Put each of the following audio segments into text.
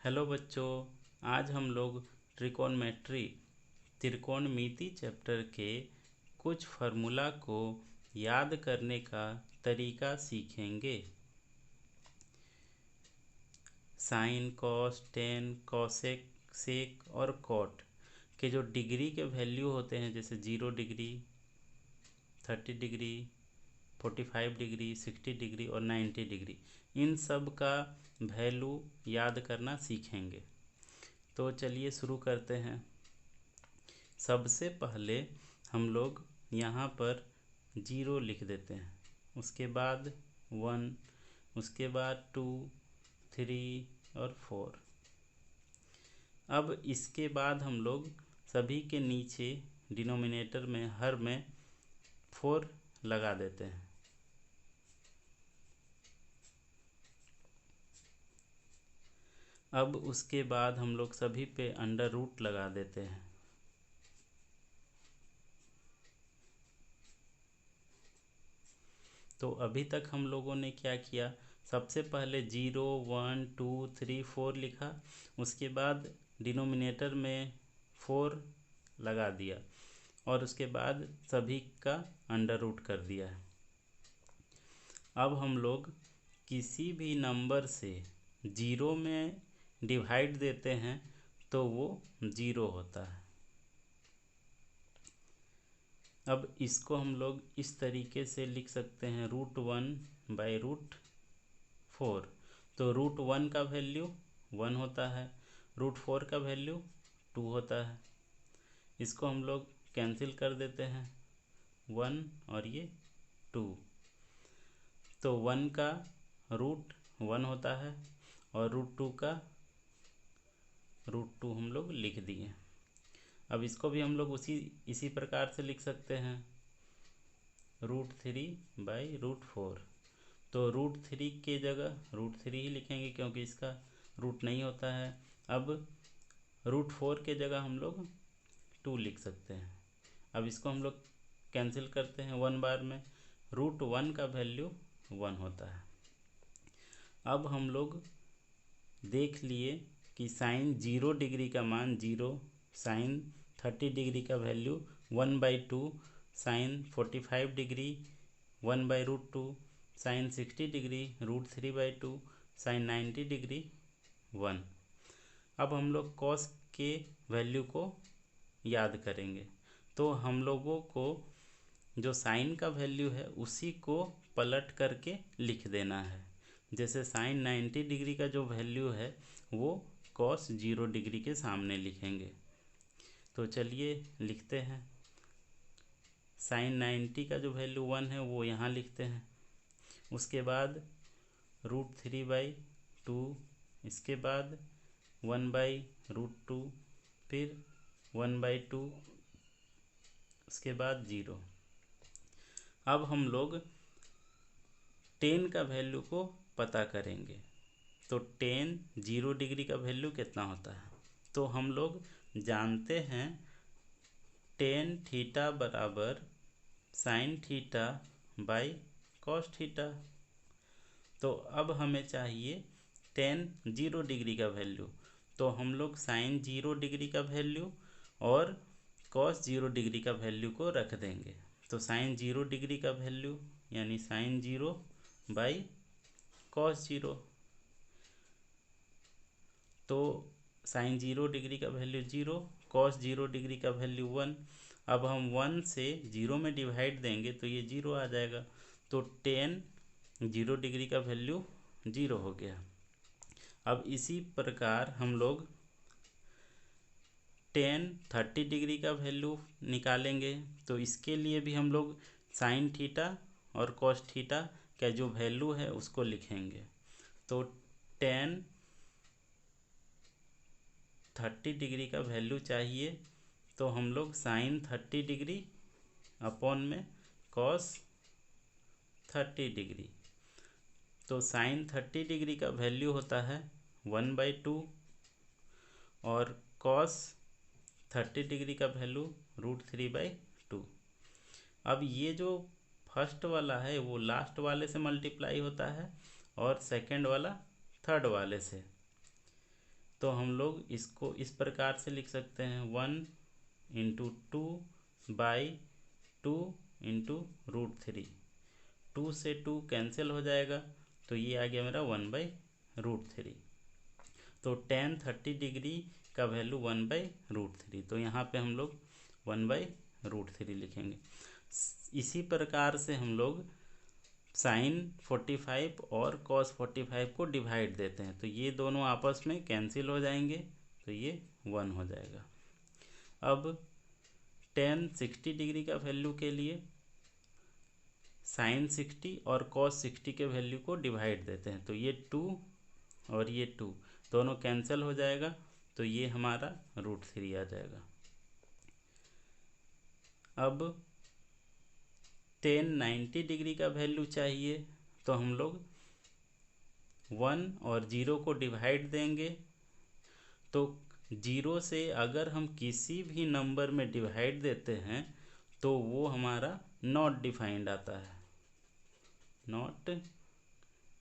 Hello बच्चों। आज हम लोग ट्रिकोनमेट्री त्रिकोणमिति चैप्टर के कुछ फार्मूला को याद करने का तरीका सीखेंगे। साइन, कॉस, टेन, कॉसेक, सेक और कॉट के जो डिग्री के वैल्यू होते हैं, जैसे 0 डिग्री, 30 डिग्री, 45 डिग्री, 60 डिग्री और 90 डिग्री, इन सब का वैल्यू याद करना सीखेंगे। तो चलिए शुरू करते हैं। सबसे पहले हम लोग यहाँ पर 0 लिख देते हैं, उसके बाद 1, उसके बाद 2, 3 और 4। अब इसके बाद हम लोग सभी के नीचे डिनोमिनेटर में हर में 4 लगा देते हैं। अब उसके बाद हम लोग सभी पे अंडर रूट लगा देते हैं। तो अभी तक हम लोगों ने क्या किया, सबसे पहले 0, 1, 2, 3, 4 लिखा, उसके बाद डिनोमिनेटर में 4 लगा दिया और उसके बाद सभी का अंडर रूट कर दिया है। अब हम लोग किसी भी नंबर से 0 में डिवाइड देते हैं तो वो 0 होता है। अब इसको हम लोग इस तरीके से लिख सकते हैं, √1/√4। तो √1 का वैल्यू 1 होता है, √4 का वैल्यू 2 होता है। इसको हम लोग कैंसिल कर देते हैं, 1 और ये 2। तो 1 का रूट 1 होता है और √2 का √2 हम लोग लिख दिए। अब इसको भी हम लोग इसी प्रकार से लिख सकते हैं, √3/√4। तो √3 के जगह √3 ही लिखेंगे क्योंकि इसका रूट नहीं होता है। अब √4 के जगह हम लोग 2 लिख सकते हैं। अब इसको हम लोग कैंसिल करते हैं 1 बार में, √1 का वैल्यू 1 होता है। अब हम लोग देख लिए कि साइन 0 डिग्री का मान 0, साइन 30 डिग्री का value 1/2, sine 45 degree 1/√2, sine 60 degree √3/2, sine 90 degree 1। अब हम लोग कॉस के वैल्यू को याद करेंगे। तो हम लोगों को जो साइन का वैल्यू है उसी को पलट करके लिख देना है। जैसे साइन 90 डिग्री का जो वैल्यू है वो कॉस 0 डिग्री के सामने लिखेंगे। तो चलिए लिखते हैं, साइन 90 का जो वैल्यू 1 है वो यहाँ लिखते हैं। उसके बाद √3/2, इसके बाद 1/√2, फिर 1/2, उसके बाद 0। अब हम लोग 10 का वैल्यू को पता करेंगे। तो 0 डिग्री का वैल्यू कितना होता है, तो हम लोग जानते हैं tan थीटा बराबर sine theta by cos theta. तो अब हमें चाहिए tan 0 डिग्री का वैल्यू। तो हम लोग साइन 0 डिग्री का वैल्यू और कॉस 0 डिग्री का वैल्यू को रख देंगे। तो साइन 0 डिग्री का वैल्यू यानी साइन 0 बाई कॉस 0। तो साइन 0 डिग्री का वैल्यू 0, कॉस 0 डिग्री का वैल्यू 1। अब हम 1 से 0 में डिवाइड देंगे तो ये 0 आ जाएगा। तो tan 0 डिग्री का वैल्यू 0 हो गया। अब इसी प्रकार हम लोग tan 30 डिग्री का वैल्यू निकालेंगे। तो इसके लिए भी हम लोग साइन थीटा और कॉस थीटा का जो वैल्यू है उसको लिखेंगे। तो tan 30 डिग्री का वैल्यू चाहिए, तो हम लोग साइन 30 डिग्री अपॉन में कॉस 30 डिग्री। तो साइन 30 डिग्री का वैल्यू होता है 1/2 और कॉस 30 डिग्री का वैल्यू √3/2। अब ये जो फर्स्ट वाला है वो लास्ट वाले से मल्टीप्लाई होता है और सेकंड वाला थर्ड वाले से। तो हम लोग इसको इस प्रकार से लिख सकते हैं 1/2/2 2 से 2 कैंसिल हो जाएगा, तो ये आ गया मेरा 1/√3। तो tan 30 डिग्री का वैल्यू 1/√3, तो यहाँ पे हम लोग 1/√3 लिखेंगे। इसी प्रकार से हम लोग sin 45 और cos 45 को डिवाइड देते हैं, तो ये दोनों आपस में कैंसिल हो जाएंगे, तो ये 1 हो जाएगा। अब tan 60 डिग्री का वैल्यू के लिए sin 60 और cos 60 के वैल्यू को डिवाइड देते हैं, तो ये 2 और ये 2 दोनों कैंसिल हो जाएगा, तो ये हमारा √3 आ जाएगा। अब tan 90 डिग्री का वैल्यू चाहिए, तो हम लोग 1 और 0 को डिवाइड देंगे, तो 0 से अगर हम किसी भी नंबर में डिवाइड देते हैं तो वो हमारा नॉट डिफाइंड आता है, नॉट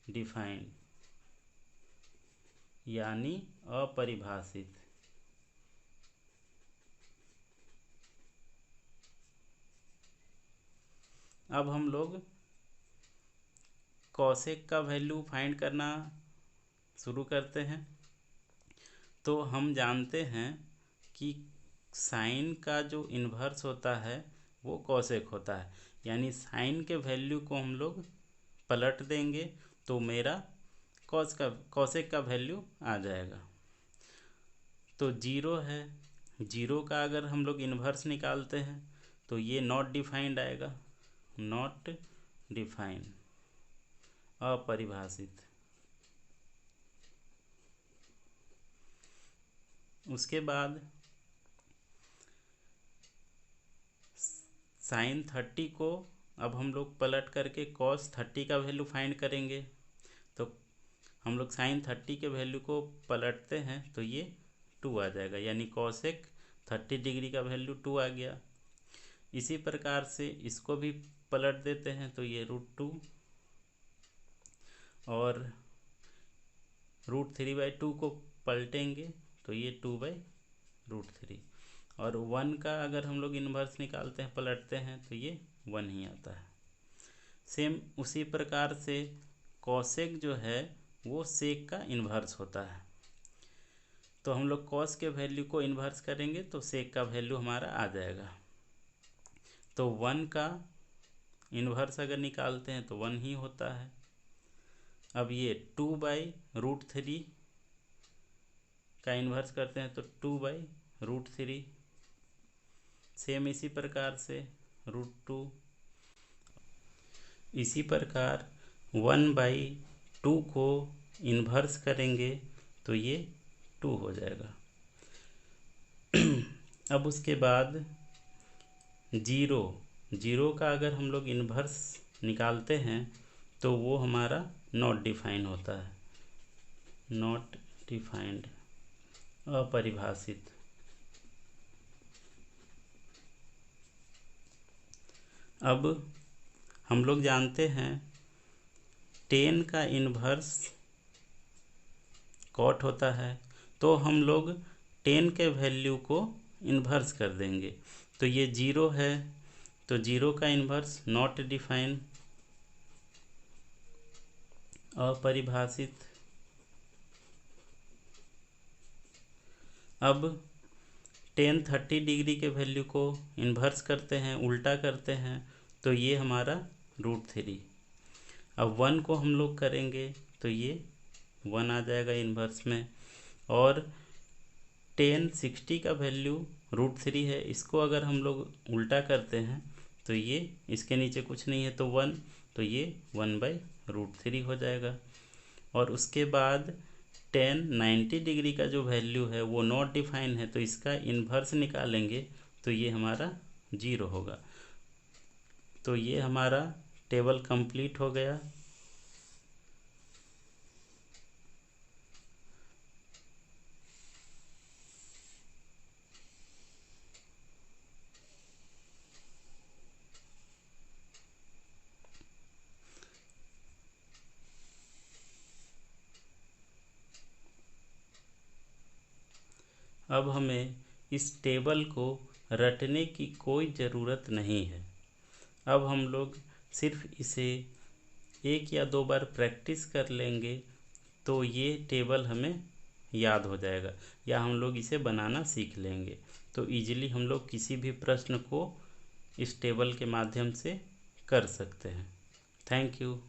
डिफाइंड यानी अपरिभाषित। अब हम लोग कॉसेक का वैल्यू फाइंड करना शुरू करते हैं। तो हम जानते हैं कि साइन का जो इन्वर्स होता है वो कॉसेक होता है, यानी साइन के वैल्यू को हम लोग पलट देंगे तो मेरा कॉसेक का वैल्यू आ जाएगा। तो 0 है, 0 का अगर हम लोग इन्वर्स निकालते हैं तो ये नॉट डिफाइंड आएगा, नॉट डिफाइंड अपरिभाषित। उसके बाद sin 30 को अब हम लोग पलट करके cos 30 का वैल्यू फाइंड करेंगे, तो हम लोग sin 30 के वैल्यू को पलटते हैं तो ये 2 आ जाएगा, यानी कॉसेक 30 डिग्री का वैल्यू 2 आ गया। इसी प्रकार से इसको भी पलट देते हैं तो ये √2 और √3/2 को पलटेंगे तो ये 2/√3, और 1 का अगर हम लोग इन्वर्स निकालते हैं पलटते हैं तो ये 1 ही आता है। सेम उसी प्रकार से कॉसेक जो है वो सेक का इन्वर्स होता है, तो हम लोग कॉस के वैल्यू को इन्वर्स करेंगे तो सेक का वैल्यू हमारा आ जाएगा। तो 1 का इन्वर्स अगर निकालते हैं तो 1 ही होता है। अब ये 2/√3 का इन्वर्स करते हैं तो 2/√3, सेम इसी प्रकार से √2। इसी प्रकार 1/2 को इन्वर्स करेंगे तो ये 2 हो जाएगा। अब उसके बाद 0 का अगर हम लोग इन्वर्स निकालते हैं तो वो हमारा नॉट डिफाइन होता है, नॉट डिफाइंड अपरिभाषित। अब हम लोग जानते हैं 10 का इन्वर्स कॉट होता है, तो हम लोग 10 के वैल्यू को इन्वर्स कर देंगे, तो ये 0 है तो 0 का इन्वर्स नॉट डिफाइन अपरिभाषित। अब tan 30 डिग्री के वैल्यू को इन्वर्स करते हैं, उल्टा करते हैं, तो ये हमारा √3। अब 1 को हम लोग करेंगे तो ये 1 आ जाएगा इन्वर्स में, और tan 60 का वैल्यू √3 है, इसको अगर हम लोग उल्टा करते हैं तो ये इसके नीचे कुछ नहीं है तो 1, तो ये 1/√3 हो जाएगा। और उसके बाद tan 90 डिग्री का जो वैल्यू है वो नॉट डिफाइन है, तो इसका इन्वर्स निकालेंगे तो ये हमारा 0 होगा। तो ये हमारा टेबल कंप्लीट हो गया। अब हमें इस टेबल को रटने की कोई ज़रूरत नहीं है। अब हम लोग सिर्फ इसे 1 या 2 बार प्रैक्टिस कर लेंगे तो ये टेबल हमें याद हो जाएगा या हम लोग इसे बनाना सीख लेंगे। तो इजीली हम लोग किसी भी प्रश्न को इस टेबल के माध्यम से कर सकते हैं। Thank you.